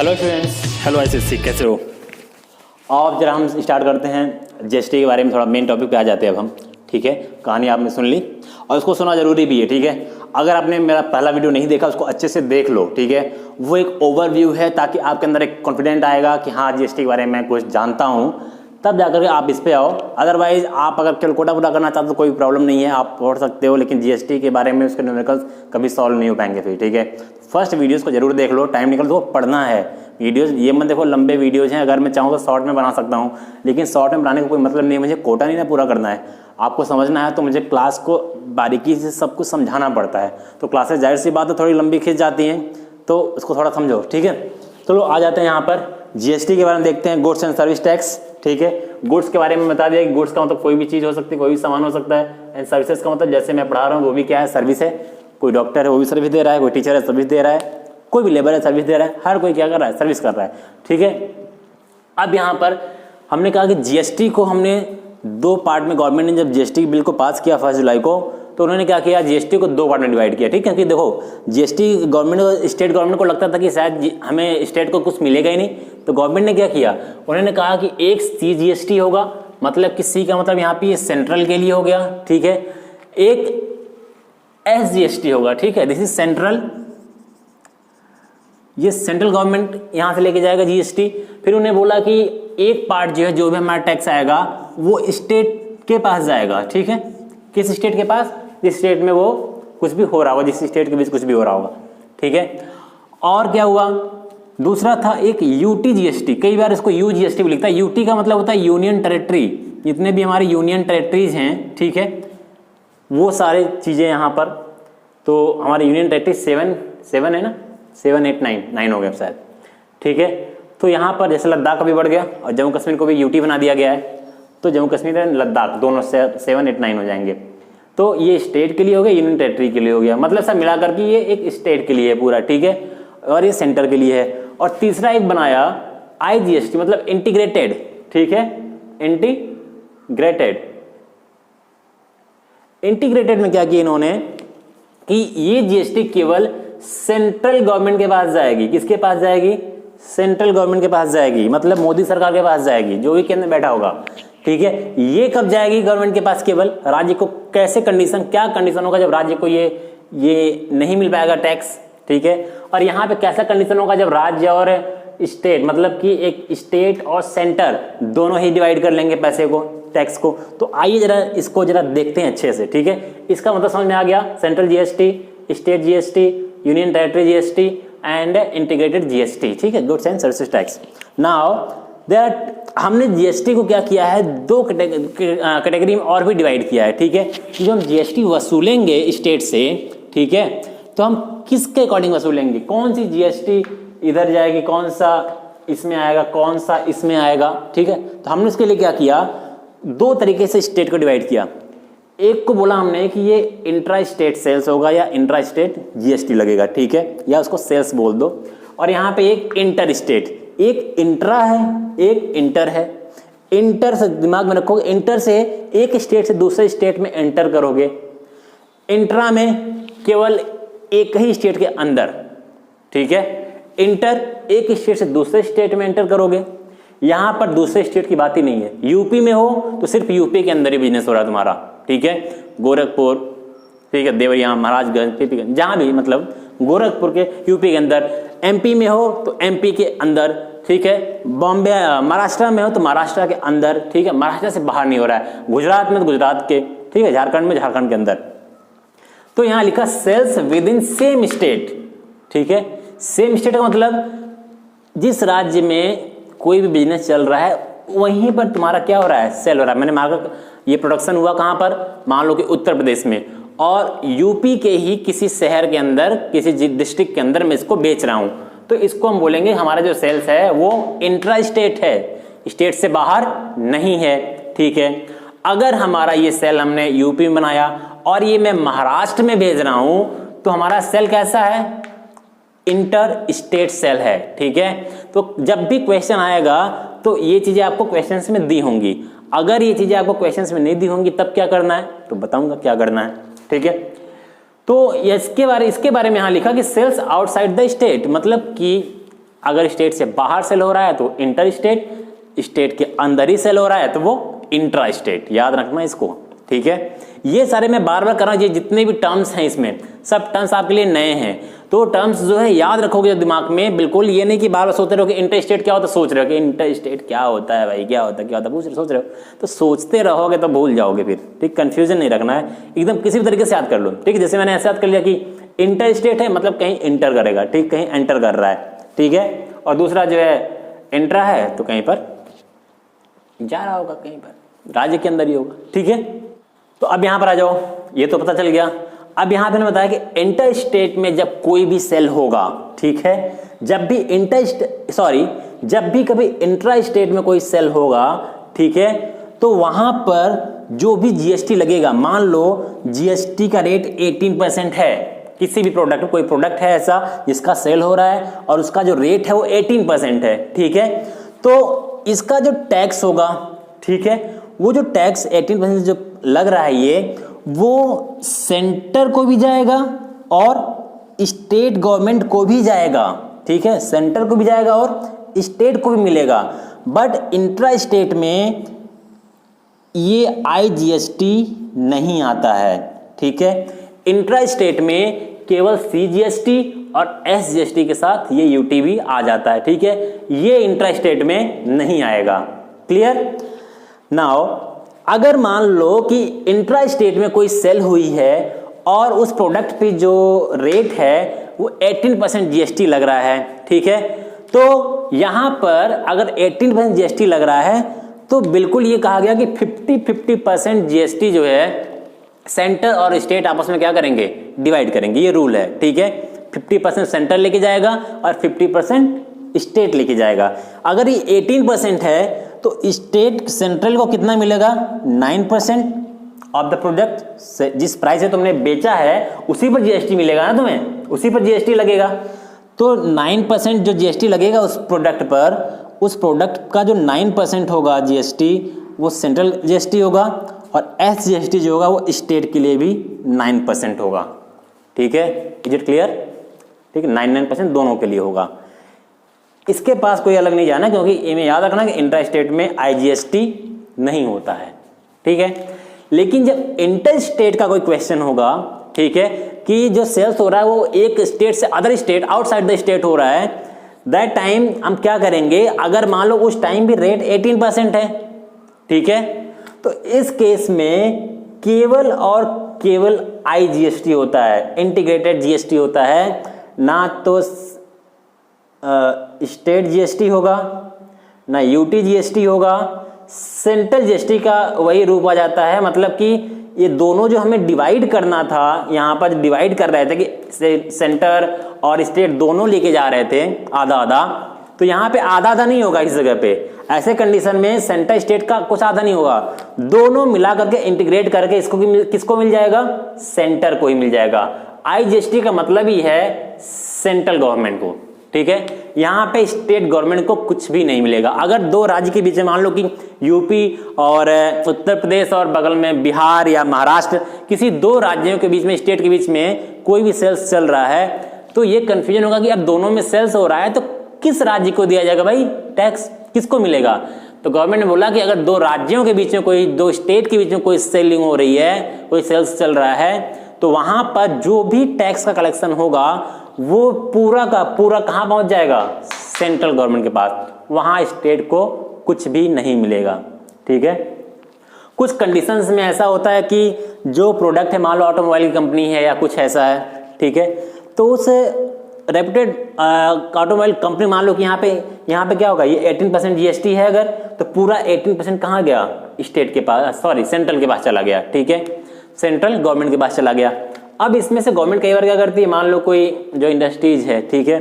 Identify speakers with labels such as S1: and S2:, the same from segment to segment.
S1: Hello students, hello SSC, कैसे हो? अब जरा हम स्टार्ट करते हैं जीएसटी के बारे में। थोड़ा मेन टॉपिक पे आ जाते हैं अब हम। ठीक है, कहानी आपने सुन ली और उसको सुनना जरूरी भी है। ठीक है, अगर आपने मेरा पहला वीडियो नहीं देखा उसको अच्छे से देख लो। ठीक है, वो एक ओवरव्यू है ताकि आपके अंदर एक कॉन्फिडेंट आएगा कि हाँ जीएसटी के बारे में मैं कुछ जानता हूँ, तब जाकर के आप इस पे आओ। अदरवाइज आप अगर कैलकुलेटर पूरा करना चाहते हो तो कोई प्रॉब्लम नहीं है, आप पढ़ सकते हो, लेकिन जीएसटी के बारे में उसके न्यूमेरिकल्स कभी सॉल्व नहीं हो पाएंगे फिर। ठीक है, फर्स्ट वीडियोस को जरूर देख लो, टाइम निकल तो पढ़ना है वीडियोस। ये मत देखो लंबे वीडियोज हैं, अगर मैं चाहूँ तो शॉर्ट में बना सकता हूँ, लेकिन शॉर्ट में बनाने का कोई मतलब नहीं है। मुझे कोटा नहीं ना पूरा करना है, आपको समझना है तो मुझे क्लास को बारीकी से सब कुछ समझाना पड़ता है। तो क्लासेस जाहिर सी बात है थोड़ी लंबी खींच जाती हैं, तो उसको थोड़ा समझो। ठीक है, चलो आ जाते हैं यहाँ पर जीएसटी के बारे में देखते हैं। Goods and service tax. ठीक है, गुड्स के बारे में बता दिया कि गुड्स का मतलब कोई भी चीज़ हो सकती है, कोई भी सामान हो सकता है। एंड सर्विसेज का मतलब जैसे मैं पढ़ा रहा हूँ वो भी क्या है, सर्विस है। कोई डॉक्टर है वो भी सर्विस दे रहा है, कोई टीचर है सर्विस दे रहा है, कोई भी लेबर है सर्विस दे रहा है, हर कोई क्या कर रहा है, सर्विस कर रहा है। ठीक है, अब यहाँ पर हमने कहा कि जीएसटी को हमने दो पार्ट में, गवर्नमेंट ने जब जीएसटी बिल को पास किया 1 जुलाई को, तो उन्होंने क्या किया, जीएसटी को दो पार्ट में डिवाइड किया। ठीक है, कि देखो जीएसटी गवर्नमेंट, स्टेट गवर्नमेंट को लगता था कि शायद हमें स्टेट को कुछ मिलेगा ही नहीं, तो गवर्नमेंट ने क्या किया, उन्होंने कहा कि एक सीजीएसटी होगा, मतलब कि सी का मतलब यहाँ पे सेंट्रल के लिए हो गया। ठीक है, एक एसजीएसटी होगा। ठीक है, दिस इज सेंट्रल, ये सेंट्रल गवर्नमेंट यहाँ से लेके जाएगा जीएसटी। फिर उन्हें बोला कि एक पार्ट जो है, जो भी हमारा टैक्स आएगा वो स्टेट के पास जाएगा। ठीक है, किस स्टेट के पास, जिस स्टेट में वो कुछ भी हो रहा होगा, जिस स्टेट के बीच कुछ भी हो रहा होगा। ठीक है, और क्या हुआ, दूसरा था एक यूटी जीएसटी, कई बार इसको यूजीएसटी भी लिखता है। यूटी का मतलब होता है यूनियन टेरिटरी, जितने भी हमारे यूनियन टेरिटरीज हैं, ठीक है, वो सारे चीजें यहाँ पर। तो हमारे यूनियन टेरिटरी 7 है ना, 7, 8, 9 हो गया शायद। ठीक है, तो यहाँ पर जैसे लद्दाख का भी बढ़ गया और जम्मू कश्मीर को भी यूटी बना दिया गया है, तो जम्मू कश्मीर और लद्दाख दोनों 7, 8, 9 हो जाएंगे। तो ये स्टेट के लिए हो गया, यूनियन टेरिटरी के लिए हो गया, मतलब सब मिला करके ये एक स्टेट के लिए है पूरा। ठीक है, और ये सेंटर के लिए है। और तीसरा एक बनाया आईजीएसटी, मतलब इंटीग्रेटेड। ठीक है, इंटीग्रेटेड में क्या किया इन्होंने कि ये जीएसटी केवल सेंट्रल गवर्नमेंट के पास जाएगी। किसके पास जाएगी, सेंट्रल गवर्नमेंट के पास जाएगी, मतलब मोदी सरकार के पास जाएगी, जो भी केंद्र में बैठा होगा। ठीक है, ये कब जाएगी गवर्नमेंट के पास, केवल राज्य को। कैसे कंडीशन, क्या कंडीशन होगा जब राज्य को ये नहीं मिल पाएगा टैक्स। ठीक है, और यहाँ पे कैसा कंडीशन होगा जब राज्य और स्टेट, मतलब कि एक स्टेट और सेंटर दोनों ही डिवाइड कर लेंगे पैसे को, टैक्स को। तो आइए जरा इसको जरा देखते हैं अच्छे से। ठीक है, इसका मतलब समझ में आ गया, central GST, state GST, union territory GST and integrated GST. ठीक है, goods and services tax. Now हमने जीएसटी को क्या किया है, दो कैटेगरी में और भी डिवाइड किया है। ठीक है, जो हम जीएसटी वसूलेंगे स्टेट से, ठीक है, तो हम किसके अकॉर्डिंग वसूलेंगे, कौन सी जीएसटी इधर जाएगी, कौन सा इसमें आएगा, कौन सा इसमें आएगा। ठीक है, तो हमने उसके लिए क्या किया, दो तरीके से स्टेट को डिवाइड किया। एक को बोला हमने कि ये इंट्रा स्टेट सेल्स होगा या इंट्रा स्टेट जीएसटी लगेगा। ठीक है, या उसको सेल्स बोल दो। और यहाँ पे एक इंटर स्टेट, एक इंट्रा है, एक इंटर है। इंटर से दिमाग में रखोगे, इंटर से एक स्टेट से दूसरे स्टेट में एंटर करोगे, इंट्रा में केवल एक ही स्टेट के अंदर। ठीक है, इंटर एक स्टेट से दूसरे स्टेट में एंटर करोगे। यहां पर दूसरे स्टेट की बात ही नहीं है। यूपी में हो तो सिर्फ यूपी के अंदर ही बिजनेस हो रहा है तुम्हारा। ठीक है, गोरखपुर, ठीक है, देवरिया, महाराजगंज, जहां भी, मतलब गोरखपुर के यूपी के अंदर। एमपी में हो तो एमपी के अंदर। ठीक है, बॉम्बे, महाराष्ट्र में हो तो महाराष्ट्र के अंदर। ठीक है, महाराष्ट्र से बाहर नहीं हो रहा है। गुजरात में तो गुजरात के, ठीक है, झारखंड में झारखंड के अंदर। तो यहां लिखा sales within same state. ठीक है, सेम स्टेट का मतलब जिस राज्य में कोई भी बिजनेस चल रहा है वहीं पर तुम्हारा क्या हो रहा है, सेल हो रहा है। मैंने मार्केट, ये प्रोडक्शन हुआ कहां पर, मान लो कि उत्तर प्रदेश में, और यूपी के ही किसी शहर के अंदर, किसी डिस्ट्रिक्ट के अंदर मैं इसको बेच रहा हूं, तो इसको हम बोलेंगे हमारा जो सेल्स है वो इंट्रा स्टेट है, स्टेट से बाहर नहीं है। ठीक है, अगर हमारा ये सेल हमने यूपी में बनाया और ये मैं महाराष्ट्र में भेज रहा हूं, तो हमारा सेल कैसा है, इंटर स्टेट सेल है। ठीक है, तो जब भी क्वेश्चन आएगा तो ये चीजें आपको क्वेश्चंस में दी होंगी। अगर ये चीजें आपको क्वेश्चंस में नहीं दी होंगी तब क्या करना है, तो बताऊंगा क्या करना है। ठीक है, तो इसके बारे में यहां लिखा कि सेल्स आउटसाइड द स्टेट, मतलब कि अगर स्टेट से बाहर सेल हो रहा है तो इंटर स्टेट, स्टेट के अंदर ही सेल हो रहा है तो वो इंट्रा स्टेट। याद रखना इसको, ठीक है। ये सारे मैं बार बार कर रहा हूँ, ये जितने भी टर्म्स हैं इसमें सब टर्म्स आपके लिए नए हैं, तो टर्म्स जो है याद रखोगे दिमाग में, बिल्कुल ये नहीं कि बार बार सोचते रहो कि इंटर स्टेट क्या होता है, सोच रहे हो कि इंटर स्टेट क्या होता है भाई, क्या होता है सोच रहे हो, तो सोचते रहोगे तो भूल जाओगे फिर, ठीक। कंफ्यूजन नहीं रखना है, एकदम किसी भी तरीके से याद कर लो, ठीक। जैसे मैंने ऐसे याद कर लिया कि इंटर स्टेट है मतलब कहीं इंटर करेगा, ठीक, कहीं एंटर कर रहा है, ठीक है। और दूसरा जो है इंट्रा है तो कहीं पर जा रहा होगा, कहीं पर राज्य के अंदर ही होगा, ठीक है। तो अब यहां पर आ जाओ, ये तो पता चल गया। अब यहां पे बताया कि इंटर स्टेट में जब कोई भी सेल होगा, ठीक है, जब भी कभी इंट्रा स्टेट में कोई सेल होगा, ठीक है, तो वहां पर जो भी जीएसटी लगेगा, मान लो जीएसटी का रेट 18% है, किसी भी प्रोडक्ट, कोई प्रोडक्ट है ऐसा जिसका सेल हो रहा है और उसका जो रेट है वो 18% है, ठीक है, तो इसका जो टैक्स होगा, ठीक है, वो जो टैक्स 18% जो लग रहा है ये, वो सेंटर को भी जाएगा और स्टेट गवर्नमेंट को भी जाएगा, ठीक है, सेंटर को भी जाएगा और स्टेट को भी मिलेगा। बट इंट्रा स्टेट में ये आईजीएसटी नहीं आता है, ठीक है। इंट्रा स्टेट में केवल सीजीएसटी और एसजीएसटी के साथ ये यूटीवी आ जाता है, ठीक है, ये इंट्रा स्टेट में नहीं आएगा। क्लियर? नाउ अगर मान लो कि इंट्रा स्टेट में कोई सेल हुई है और उस प्रोडक्ट पे जो रेट है वो 18% जीएसटी लग रहा है, ठीक है, तो यहां पर अगर 18% जीएसटी लग रहा है तो बिल्कुल ये कहा गया कि 50% जीएसटी जो है सेंटर और स्टेट आपस में क्या करेंगे, डिवाइड करेंगे, ये रूल है, ठीक है। 50% सेंटर लेके जाएगा और 50% स्टेट लेके जाएगा। अगर ये 18% है तो स्टेट सेंट्रल को कितना मिलेगा, 9% ऑफ द प्रोडक्ट, जिस प्राइस से तुमने बेचा है उसी पर जीएसटी मिलेगा ना तुम्हें, उसी पर जीएसटी लगेगा। तो 9% जो जीएसटी लगेगा उस प्रोडक्ट पर, उस प्रोडक्ट का जो 9% होगा जीएसटी वो सेंट्रल जीएसटी होगा और एसजीएसटी जो होगा वो स्टेट के लिए भी 9% होगा, ठीक है। Is it clear? ठीक है, 9% दोनों के लिए होगा। इसके पास कोई अलग नहीं जाना, क्योंकि इन्हें याद रखना कि इंट्रा स्टेट में आईजीएसटी नहीं होता है, ठीक है। लेकिन जब इंटर स्टेट का कोई क्वेश्चन होगा, ठीक है, कि जो सेल्स हो रहा है वो एक स्टेट से other state, outside the state हो रहा है, दैट टाइम हम क्या करेंगे, अगर मान लो उस टाइम भी रेट 18% है, ठीक है, तो इस केस में केवल और केवल आईजीएसटी होता है, इंटीग्रेटेड जीएसटी होता है, ना तो स्टेट जीएसटी होगा ना यूटी जीएसटी होगा, सेंट्रल जीएसटी का वही रूप आ जाता है। मतलब कि ये दोनों जो हमें डिवाइड करना था, यहाँ पर डिवाइड कर रहे थे कि सेंटर और स्टेट दोनों लेके जा रहे थे आधा आधा, तो यहाँ पे आधा आधा नहीं होगा इस जगह पे। ऐसे कंडीशन में सेंटर स्टेट का कुछ आधा नहीं होगा, दोनों मिला करके इंटीग्रेट करके इसको किसको मिल जाएगा, सेंटर को ही मिल जाएगा। आईजीएसटी का मतलब ही है सेंट्रल गवर्नमेंट को, ठीक है। यहाँ पे स्टेट गवर्नमेंट को कुछ भी नहीं मिलेगा। अगर दो राज्य के बीच में मान लो कि यूपी और उत्तर प्रदेश और बगल में बिहार या महाराष्ट्र, किसी दो राज्यों के बीच में, स्टेट के बीच में कोई भी सेल्स चल रहा है, तो ये कंफ्यूजन होगा कि अब दोनों में सेल्स हो रहा है तो किस राज्य को दिया जाएगा भाई टैक्स, किसको मिलेगा। तो गवर्नमेंट ने बोला कि अगर दो राज्यों के बीच में कोई, दो स्टेट के बीच में कोई सेलिंग हो रही है, कोई सेल्स चल रहा है, तो वहां पर जो भी टैक्स का कलेक्शन होगा वो पूरा का पूरा कहां पहुंच जाएगा, सेंट्रल गवर्नमेंट के पास, वहां स्टेट को कुछ भी नहीं मिलेगा, ठीक है। कुछ कंडीशंस में ऐसा होता है कि जो प्रोडक्ट है, मान लो ऑटोमोबाइल की कंपनी है या कुछ ऐसा है, ठीक है, तो उस रेप्यूटेड ऑटोमोबाइल कंपनी, मान लो कि यहाँ पे क्या होगा, ये 18% जीएसटी है अगर, तो पूरा 18% कहाँ गया, स्टेट के पास, सॉरी सेंट्रल के पास चला गया, ठीक है, सेंट्रल गवर्नमेंट के पास चला गया। अब इसमें से गवर्नमेंट कई बार क्या करती है, मान लो कोई जो इंडस्ट्रीज है, ठीक है,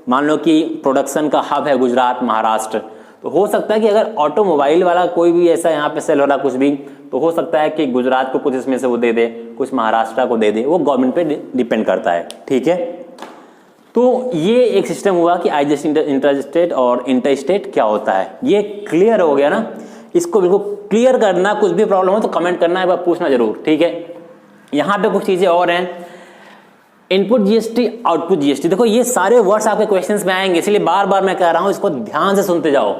S1: मान लो कि प्रोडक्शन का हब है गुजरात महाराष्ट्र, तो हो सकता है कि अगर ऑटोमोबाइल वाला कोई भी ऐसा यहाँ पे सेल हो रहा कुछ भी, तो हो सकता है कि गुजरात को कुछ इसमें से वो दे दे, कुछ महाराष्ट्र को दे दे, वो गवर्नमेंट पे डिपेंड करता है, ठीक है। तो ये एक सिस्टम हुआ कि आईजीएसटी इंटर स्टेट और इंटर स्टेट क्या होता है, ये क्लियर हो गया ना। इसको बिल्कुल क्लियर करना, कुछ भी प्रॉब्लम हो तो कमेंट करना है, पूछना जरूर, ठीक है। यहाँ पे कुछ चीजें और हैं। Input GST, output GST. देखो ये सारे वर्ड्स आपके क्वेश्चंस में आएंगे, इसलिए बार बार मैं कह रहा हूं इसको ध्यान से सुनते जाओ।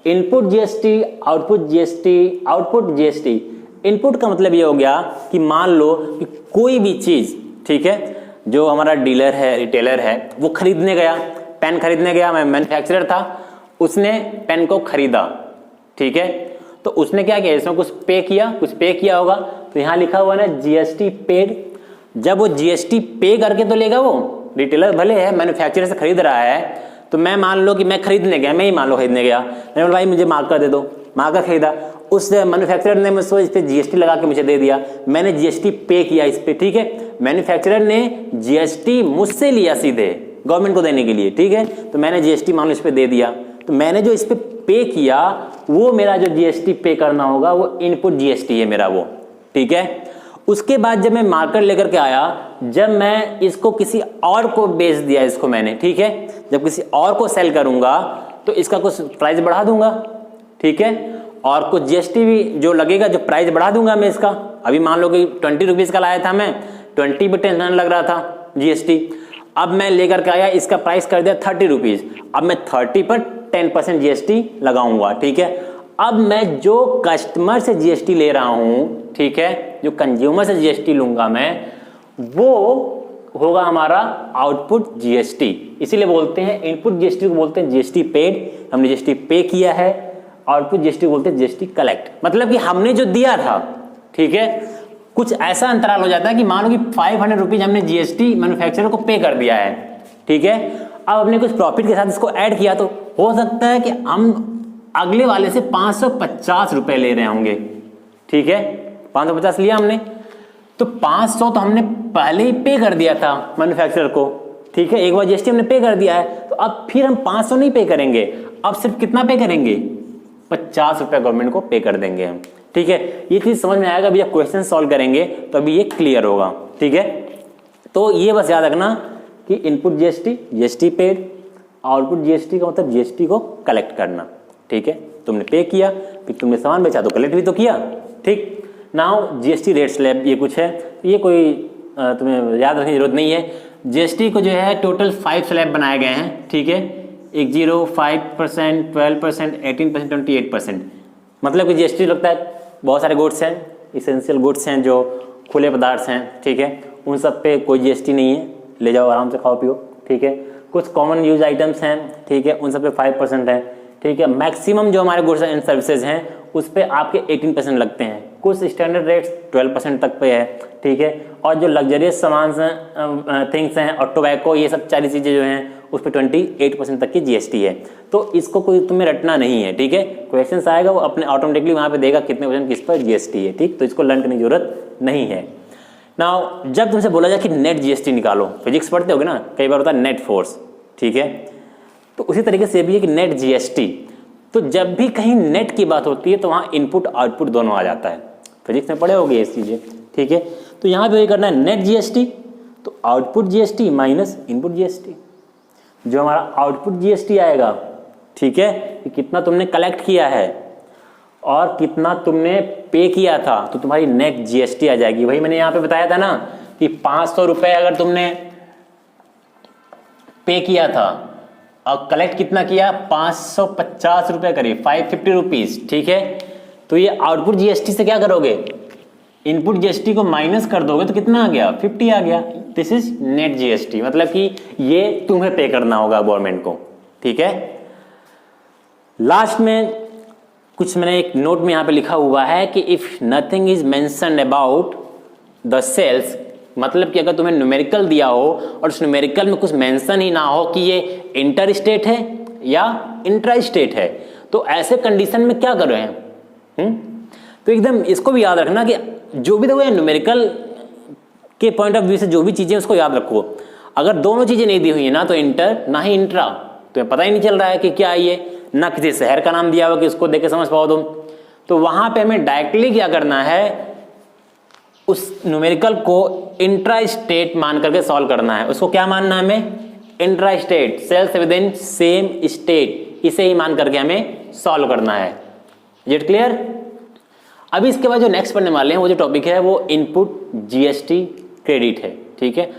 S1: Input GST, output GST, output GST. Input का मतलब ये हो गया कि मान लो कि कोई भी चीज, ठीक है, जो हमारा डीलर है, रिटेलर है, वो खरीदने गया, पेन खरीदने गया, मैं मैन्युफैक्चरर था, उसने पेन को खरीदा, ठीक है, तो उसने क्या किया, इसमें कुछ पे किया होगा, तो यहां लिखा हुआ ना जीएसटी पेड। जब वो जीएसटी पे करके तो लेगा, वो रिटेलर भले है मैन्युफैक्चरर से खरीद रहा है, तो मैं मान लो कि मैं खरीदने गया, मैं ही मान लो खरीदने गया, मैंने बोला भाई मुझे मार्कर दे दो, मार्कर खरीदा, उस मैन्युफैक्चरर ने मुझसे इस पे जीएसटी लगा के मुझे दे दिया, मैंने जीएसटी पे किया इस पे, ठीक है। मैन्युफैक्चरर ने जीएसटी मुझसे लिया सीधे गवर्नमेंट को देने के लिए, ठीक है, तो मैंने जीएसटी मान लो इस पे दे दिया, तो मैंने जो इस पे किया वो मेरा जो जीएसटी पे करना होगा वो इनपुट जीएसटी है मेरा वो, ठीक है। उसके बाद जब मैं मार्कर लेकर के आया, जब मैं इसको किसी और को बेच दिया इसको मैंने, ठीक है, जब किसी और को सेल करूंगा तो इसका कुछ प्राइस बढ़ा दूंगा, ठीक है, और कुछ जीएसटी भी जो लगेगा, जो प्राइस बढ़ा दूंगा मैं इसका। अभी मान लो कि 20 रुपीज का लाया था मैं, 20 पे टेंशन लग रहा था जीएसटी, अब मैं लेकर के आया, इसका प्राइस कर दिया 30 रुपीज, अब मैं 30 पर 10% जीएसटी लगाऊंगा, ठीक है। अब मैं जो कस्टमर से जीएसटी ले रहा हूं, ठीक है, जो कंज्यूमर से जीएसटी लूंगा मैं, वो होगा हमारा आउटपुट जीएसटी। इसीलिए बोलते हैं इनपुट जीएसटी को बोलते हैं जीएसटी पेड, हमने जीएसटी पे किया है। आउटपुट जीएसटी बोलते हैं जीएसटी कलेक्ट, मतलब कि हमने जो दिया था, ठीक है, कुछ ऐसा अंतराल हो जाता है कि मान लो कि 500 रुपीज हमने जीएसटी मैन्युफैक्चरर को पे कर दिया है, ठीक है, अब हमने कुछ प्रॉफिट के साथ इसको ऐड किया, तो हो सकता है कि हम अगले वाले से 550 रुपए ले रहे होंगे, ठीक है, 550 लिया हमने, तो 500 तो हमने पहले ही पे कर दिया था मैन्युफैक्चरर को, ठीक है, एक बार जीएसटी हमने पे कर दिया है, तो अब फिर हम 500 नहीं पे करेंगे, अब सिर्फ कितना पे करेंगे, 50 रुपए गवर्नमेंट को पे कर देंगे हम, ठीक है। ये चीज समझ में आएगा, अभी आप क्वेश्चन सॉल्व करेंगे तो अभी ये क्लियर होगा, ठीक है। तो ये बस याद रखना कि input GST, GST paid, output GST का मतलब जीएसटी को कलेक्ट करना, ठीक है। तुमने पे किया, फिर तुमने सामान बेचा तो कलेक्ट भी तो किया, ठीक। नाउ जीएसटी रेट स्लैब ये कुछ है, ये कोई तुम्हें याद रखने की जरूरत नहीं है। जीएसटी को जो है टोटल 5 स्लैब बनाए गए हैं, ठीक है, 10, 5%, 12%, 18%, 28%। मतलब कि जीएसटी लगता है बहुत सारे गुड्स हैं, इसेंशियल गुड्स हैं, जो खुले पदार्थ हैं, ठीक है, उन सब पे कोई जीएसटी नहीं है, ले जाओ आराम से खाओ पियो, ठीक है। कुछ कॉमन यूज आइटम्स हैं, ठीक है, उन सब पे 5% है, ठीक है। मैक्सिमम जो हमारे गुड्स एंड सर्विसेज हैं उस पे आपके 18% लगते हैं, कुछ स्टैंडर्ड रेट्स 12% तक पे है, ठीक है। और जो लग्जरियस सामान थिंग्स हैं और टोबैको, ये सब सारी चीज़ें जो हैं उस पर 28% तक की जीएसटी है। तो इसको कोई तुम्हें रटना नहीं है, ठीक है, क्वेश्चन आएगा वो अपने ऑटोमेटिकली वहाँ पे देगा कितने % किस पर जीएसटी है, ठीक, तो इसको लर्न करने की जरूरत नहीं है। नाउ जब तुमसे बोला जाए कि नेट जीएसटी निकालो, फिजिक्स पढ़ते होगे ना, कई बार होता है नेट फोर्स, ठीक है, तो उसी तरीके से भी है कि नेट जीएसटी। तो जब भी कहीं नेट की बात होती है तो वहाँ इनपुट आउटपुट दोनों आ जाता है, फिजिक्स में पढ़े होगे ये चीज़ें, ठीक है। तो यहाँ पे वही करना है, नेट जीएसटी तो output GST minus input GST. जो हमारा आउटपुट जीएसटी आएगा, ठीक है, कि कितना तुमने कलेक्ट किया है और कितना तुमने पे किया था, तो तुम्हारी नेट जीएसटी आ जाएगी। वही मैंने यहाँ पे बताया था ना कि 500 रुपए अगर तुमने पे किया था और कलेक्ट कितना किया, 550 रुपए करीब, 550 रुपीज, ठीक है। तो ये आउटपुट जीएसटी से क्या करोगे, इनपुट जीएसटी को माइनस कर दोगे तो कितना आ गया, 50 आ गया। दिस इज नेट जीएसटी, मतलब कि ये तुम्हें पे करना होगा गवर्नमेंट को, ठीक है। लास्ट में कुछ मैंने एक नोट में यहां पे लिखा हुआ है कि if nothing is mentioned about the sales, मतलब कि अगर तुम्हें न्यूमेरिकल दिया हो और उस न्यूमेरिकल में कुछ मेंशन ही ना हो कि ये इंटर स्टेट है या इंट्रा स्टेट है, तो ऐसे कंडीशन में क्या कर रहे हैं, तो एकदम इसको भी याद रखना कि जो भी देखो न्यूमेरिकल के पॉइंट ऑफ व्यू से जो भी चीजें उसको याद रखो। अगर दोनों चीजें नहीं दी हुई है ना तो इंटर ना ही इंट्रा, तो पता ही नहीं चल रहा है कि क्या है ये, ना किसी शहर का नाम दिया हुआ कि उसको देख के समझ पाओ तुम, तो वहां पे हमें डायरेक्टली क्या करना है, उस न्यूमेरिकल को इंट्रा स्टेट मान करके सॉल्व करना है। उसको क्या मानना है हमें, intra state, sales within same state, इसे ही मान करके हमें सॉल्व करना है। Is it clear? अभी इसके बाद जो नेक्स्ट पढ़ने वाले हैं वो जो टॉपिक है वो इनपुट जीएसटी क्रेडिट है, ठीक है।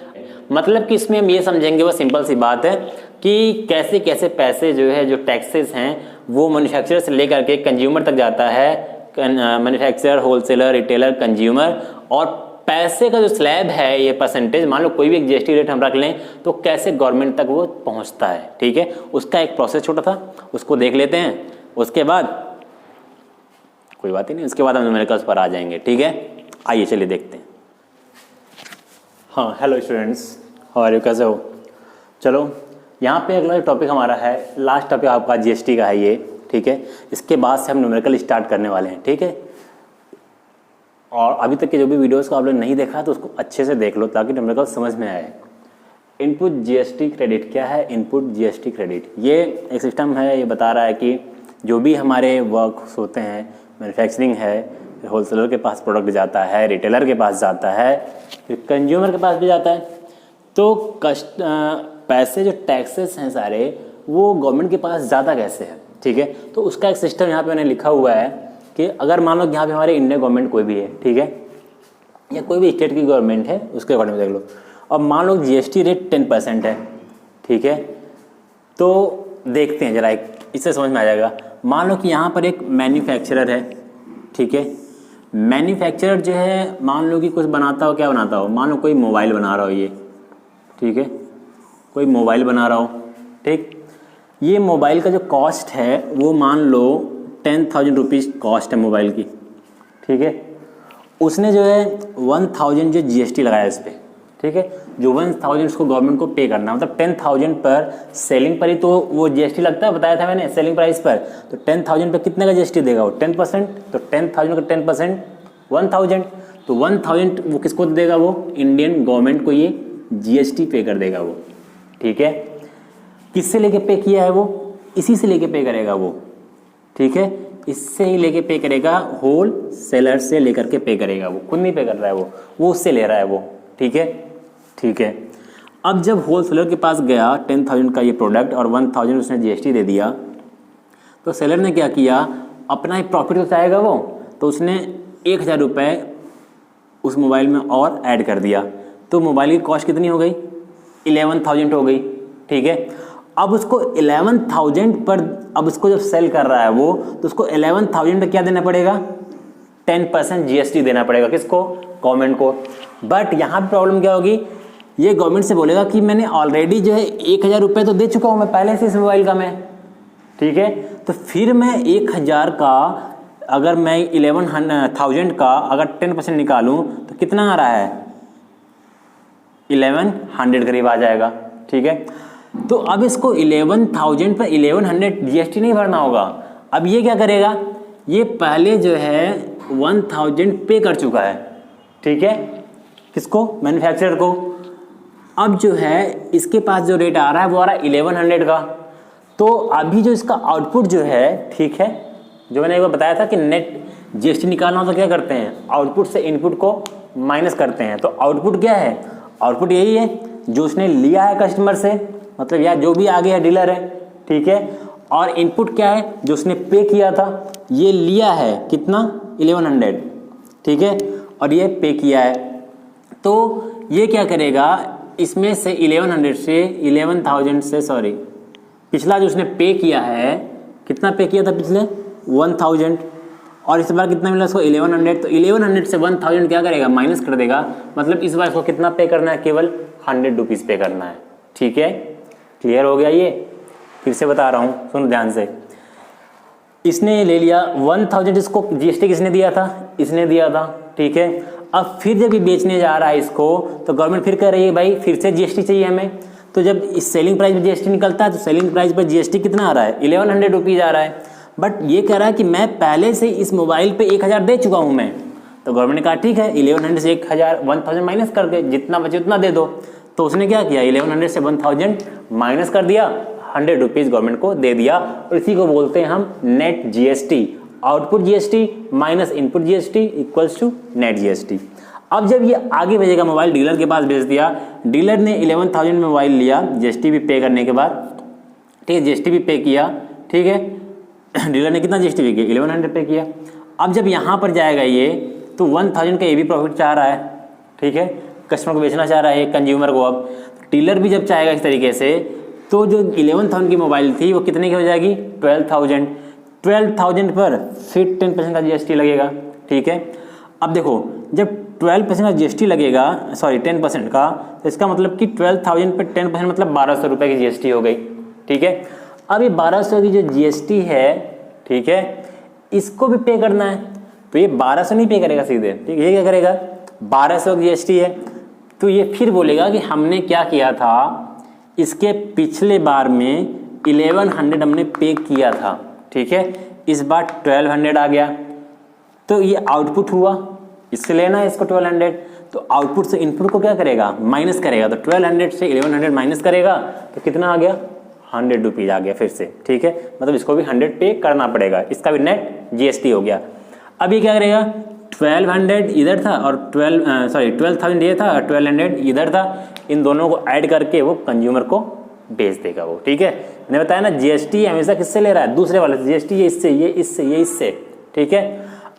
S1: मतलब कि इसमें हम ये समझेंगे, वो सिंपल सी बात है कि कैसे कैसे पैसे जो है, जो टैक्सेस हैं वो मैन्युफैक्चरर से लेकर के कंज्यूमर तक जाता है, मैन्युफैक्चरर, होलसेलर, रिटेलर, कंज्यूमर, और पैसे का जो स्लैब है, ये परसेंटेज, मान लो कोई भी एक जीएसटी रेट हम रख लें तो कैसे गवर्नमेंट तक वो पहुंचता है। ठीक है, उसका एक प्रोसेस छोटा था, उसको देख लेते हैं। उसके बाद कोई बात ही नहीं, उसके बाद हम न्यूमेरिकल्स पर आ जाएंगे। ठीक है, आइए चलिए देखते हैं। हाँ, hello students, how are you, कैसे हो? चलो, यहाँ पे अगला टॉपिक हमारा है, लास्ट टॉपिक आपका जीएसटी का है ये। ठीक है, इसके बाद से हम न्यूमेरिकल स्टार्ट करने वाले हैं। ठीक है, और अभी तक के जो भी वीडियोस को आप लोग नहीं देखा तो उसको अच्छे से देख लो ताकि न्यूमेरिकल समझ में आए। इनपुट जीएसटी क्रेडिट क्या है? इनपुट जीएसटी क्रेडिट ये एक सिस्टम है, ये बता रहा है कि जो भी हमारे वर्क्स होते हैं, मैन्युफैक्चरिंग है, होलसेलर के पास प्रोडक्ट जाता है, रिटेलर के पास जाता है, फिर कंज्यूमर के पास भी जाता है, तो पैसे जो टैक्सेस हैं सारे वो गवर्नमेंट के पास ज़्यादा कैसे है। ठीक है, तो उसका एक सिस्टम यहाँ पे मैंने लिखा हुआ है कि अगर मान लो यहाँ पे हमारे इंडियन गवर्नमेंट कोई भी है, ठीक है, या कोई भी स्टेट की गवर्नमेंट है, उसके अकॉर्डिंग देख लो। अब मान लो जीएसटी रेट 10% है। ठीक है, तो देखते हैं जरा, एक इससे समझ में आ जाएगा। मान लो कि यहाँ पर एक मैन्युफैक्चरर है। ठीक है, मैन्युफैक्चरर जो है, मान लो कि कुछ बनाता हो, क्या बनाता हो, मान लो कोई मोबाइल बना रहा हो ये। ठीक है, कोई मोबाइल बना रहा हो। ठीक, ये मोबाइल का जो कॉस्ट है वो मान लो 10,000 रुपीज़ कॉस्ट है मोबाइल की। ठीक है, उसने जो है 1,000 जो जीएसटी लगाया इस पर। ठीक है, जो 1,000 उसको गवर्नमेंट को पे करना, मतलब 10,000 पर सेलिंग पर ही तो वो जीएसटी लगता है, बताया था मैंने, सेलिंग प्राइस पर। तो 10,000 पर कितने का जीएसटी देगा वो? 10%। तो 10,000 का 10% 1,000, तो 1,000 वो किसको देगा? वो इंडियन गवर्नमेंट को ये जीएसटी पे कर देगा वो। ठीक है, किससे लेके पे किया है वो? इसी से लेके पे करेगा वो। ठीक है, इससे ही लेके पे करेगा, होल सेलर से लेकर के पे करेगा वो, खुद नहीं पे कर रहा है वो उससे ले रहा है वो। ठीक है, ठीक है। अब जब होल सेलर के पास गया 10,000 का ये प्रोडक्ट और 1,000 उसने जीएसटी दे दिया, तो सेलर ने क्या किया, अपना ही प्रॉफिट तो चाहेगा वो, तो उसने 1,000 रुपये उस मोबाइल में और ऐड कर दिया। तो मोबाइल की कॉस्ट कितनी हो गई? 11,000 हो गई। ठीक है, अब उसको 11,000 पर, अब उसको जब सेल कर रहा है वो, तो उसको 11,000 पर क्या देना पड़ेगा? 10% जीएसटी देना पड़ेगा। किसको? गवर्नमेंट को। बट यहाँ पर प्रॉब्लम क्या होगी, ये गवर्नमेंट से बोलेगा कि मैंने ऑलरेडी जो है 1,000 रुपये तो दे चुका हूँ मैं पहले से इस मोबाइल का मैं। ठीक है, तो फिर मैं 1,000 का, अगर मैं 11,000 का अगर 10% निकालूँ तो कितना आ रहा है? 1,100 करीब आ जाएगा। ठीक है, तो अब इसको 11,000 पर 1,100 जीएसटी नहीं भरना होगा। अब ये क्या करेगा, ये पहले जो है 1,000 पे कर चुका है। ठीक है, किसको? मैन्युफैक्चरर को। अब जो है इसके पास जो रेट आ रहा है वो आ रहा है 1,100 का। तो अभी जो इसका आउटपुट जो है, ठीक है, जो मैंने एक बार बताया था कि नेट जीएसटी निकालना हो तो क्या करते हैं, आउटपुट से इनपुट को माइनस करते हैं। तो आउटपुट क्या है? आउटपुट यही है जो उसने लिया है कस्टमर से, मतलब या जो भी आगे है डीलर है। ठीक है, और इनपुट क्या है? जो उसने पे किया था, ये लिया है कितना? 1,100। ठीक है, और ये पे किया है, तो ये क्या करेगा, इसमें से 1,100 से 11,000 से, सॉरी, पिछला जो उसने पे किया है, कितना पे किया था पिछले? 1,000, और इस बार कितना मिला उसको? 1,100। तो 1,100 से 1,000 क्या करेगा? माइनस कर देगा। मतलब इस बार इसको कितना पे करना है? केवल 100 रुपीज़ पे करना है। ठीक है, क्लियर हो गया? ये फिर से बता रहा हूँ, सुनो ध्यान से। इसने ले लिया 1,000, इसको जीएसटी किसने दिया था? इसने दिया था। ठीक है, अब फिर जब ये बेचने जा रहा है इसको, तो गवर्नमेंट फिर कह रही है भाई फिर से जीएसटी चाहिए हमें। तो जब इस सेलिंग प्राइस में जीएसटी निकलता है तो सेलिंग प्राइस पर जीएसटी कितना आ रहा है? 1,100 रुपीज़ आ रहा है। बट ये कह रहा है कि मैं पहले से इस मोबाइल पे 1,000 दे चुका हूँ मैं। तो गवर्नमेंट ने कहा ठीक है, 1,100 से 1,000 माइनस करके जितना बचे उतना दे दो। तो उसने क्या किया, 1,100 से 1,000 माइनस कर दिया, 100 रुपीज़ गवर्नमेंट को दे दिया। और इसी को बोलते हैं हम net GST. Output GST minus input GST equals to net GST. अब जब ये आगे भेजेगा मोबाइल, डीलर के पास भेज दिया, डीलर ने 11,000 में मोबाइल लिया जीएसटी भी पे करने के बाद। ठीक है, जीएसटी भी पे किया। ठीक है, डीलर ने कितना जीएसटी पे किया? 1,100 पे किया। अब जब यहाँ पर जाएगा ये, तो 1,000 का ये भी प्रॉफिट चाह रहा है। ठीक है, कस्टमर को बेचना चाह रहा है कंज्यूमर को। अब डीलर भी जब चाहेगा इस तरीके से, तो जो 11,000 की मोबाइल थी वो कितने की हो जाएगी, 12,000 पर फिर 10% का जीएसटी लगेगा। ठीक है, अब देखो जब 12% का जीएसटी लगेगा, सॉरी 10% का, तो इसका मतलब कि 12,000 पे 10% मतलब 1,200 रुपये की जीएसटी हो गई। ठीक है, अब ये 1,200 की जो जीएसटी है, ठीक है, इसको भी पे करना है, तो ये 1,200 नहीं पे करेगा सीधे। ठीक है, ये क्या करेगा, 1,200 की जीएसटी है, तो ये फिर बोलेगा कि हमने क्या किया था, इसके पिछले बार में 1,100 हमने पे किया था। ठीक है, इस बार 1,200 आ गया, तो ये आउटपुट हुआ, इससे लेना है इसको 1,200, तो आउटपुट से इनपुट को क्या करेगा, माइनस करेगा, तो 1,200 से 1,100 माइनस करेगा तो कितना आ गया, 100 रुपीज़ आ गया फिर से। ठीक है, मतलब इसको भी 100 पे करना पड़ेगा, इसका भी नेट जीएसटी हो गया। अब ये क्या करेगा, 1,200 इधर था और 12,000 ये था और 1,200 इधर था, इन दोनों को ऐड करके वो कंज्यूमर को बेच देगा वो। ठीक है, मैंने बताया ना जीएसटी हमेशा किससे ले रहा है, दूसरे वाले से। जीएसटी ये इससे, ये इससे, ये इससे। ठीक है,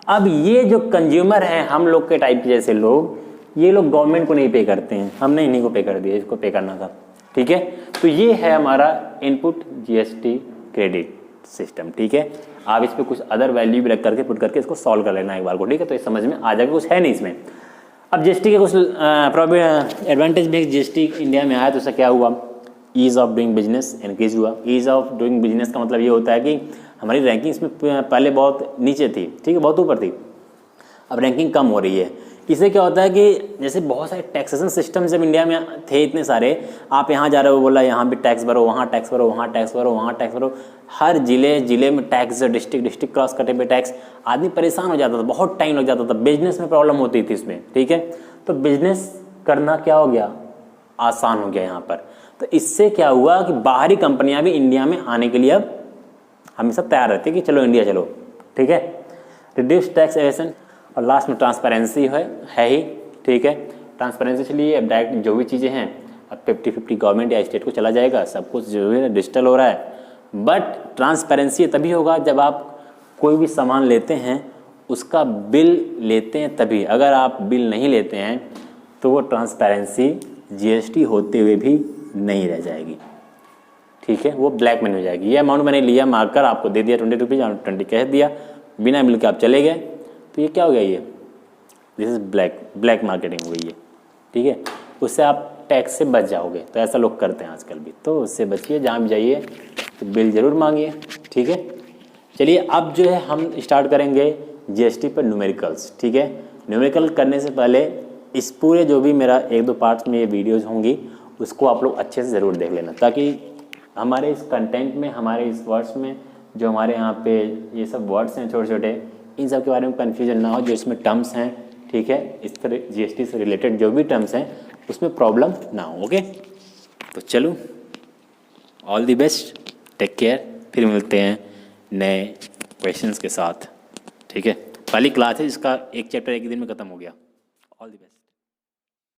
S1: अब ये जो कंज्यूमर हैं, हम लोग के टाइप के जैसे लोग, ये लोग गवर्नमेंट को नहीं पे करते हैं, हमने इन्हीं को पे कर दिया, इसको पे करना था। ठीक है, तो ये है हमारा इनपुट जीएसटी क्रेडिट सिस्टम। ठीक है, आप इस पर कुछ अदर वैल्यू भी रख करके पुट करके इसको सॉल्व कर लेना एक बार को। ठीक है, तो ये समझ में आ जाएगा, कुछ है नहीं इसमें। अब जीएसटी के कुछ एडवांटेज भी, जीएसटी इंडिया में आया तो उससे क्या हुआ, ease of doing business increase हुआ। ईज़ ऑफ डूइंग बिजनेस का मतलब ये होता है कि हमारी रैंकिंग इसमें पहले बहुत नीचे थी, ठीक है, बहुत ऊपर थी, अब रैंकिंग कम हो रही है। इससे क्या होता है कि जैसे बहुत सारे टैक्सेशन सिस्टम जब इंडिया में थे इतने सारे, आप यहाँ जा रहे हो, बोला यहाँ भी टैक्स भरो, वहाँ टैक्स भरो, वहाँ टैक्स भरो, वहाँ टैक्स भरो, हर जिले में टैक्स, डिस्ट्रिक्ट क्रॉस कटे पे टैक्स, आदमी परेशान हो जाता था, बहुत टाइम लग जाता था, बिजनेस में प्रॉब्लम होती थी इसमें। ठीक है, तो बिजनेस करना क्या हो गया, आसान हो गया यहाँ पर। तो इससे क्या हुआ कि बाहरी कंपनियाँ भी इंडिया में आने के लिए अब हमेशा तैयार रहती है कि चलो इंडिया चलो। ठीक है, रिड्यूस टैक्स एवेशन, और लास्ट में ट्रांसपेरेंसी है ही। ठीक है, ट्रांसपेरेंसी के लिए अब डायरेक्ट जो भी चीज़ें हैं अब 50-50 गवर्नमेंट या स्टेट को चला जाएगा, सब कुछ जो है डिजिटल हो रहा है। बट ट्रांसपेरेंसी तभी होगा जब आप कोई भी सामान लेते हैं उसका बिल लेते हैं तभी, अगर आप बिल नहीं लेते हैं तो वो ट्रांसपेरेंसी जीएसटी होते हुए भी नहीं रह जाएगी। ठीक है, वो ब्लैक मनी हो जाएगी। ये अमाउंट मैंने लिया, मार्कर आपको दे दिया 20 रुपीज़, 20 कह दिया, बिना बिल के आप चले गए, तो ये क्या हो गया, ये दिस इज ब्लैक मार्केटिंग हो गई है। ठीक है, उससे आप टैक्स से बच जाओगे, तो ऐसा लोग करते हैं आजकल भी, तो उससे बचिए, जहाँ भी जाइए तो बिल ज़रूर मांगिए। ठीक है, चलिए अब जो है हम स्टार्ट करेंगे जीएसटी पर न्यूमेरिकल्स। ठीक है, न्यूमेरिकल करने से पहले इस पूरे जो भी मेरा 1-2 पार्ट्स में ये वीडियोज़ होंगी उसको आप लोग अच्छे से ज़रूर देख लेना, ताकि हमारे इस कंटेंट में, हमारे इस वर्ड्स में, जो हमारे यहाँ पे ये सब वर्ड्स हैं छोटे छोटे, इन सब के बारे में कन्फ्यूजन ना हो, जो इसमें टर्म्स हैं। ठीक है, इस तरह जीएसटी से रिलेटेड जो भी टर्म्स हैं उसमें प्रॉब्लम ना हो। ओके, तो चलो, all the best, take care, फिर मिलते हैं नए क्वेश्चंस के साथ। ठीक है, पहली क्लास है जिसका एक चैप्टर एक ही दिन में ख़त्म हो गया। All the best.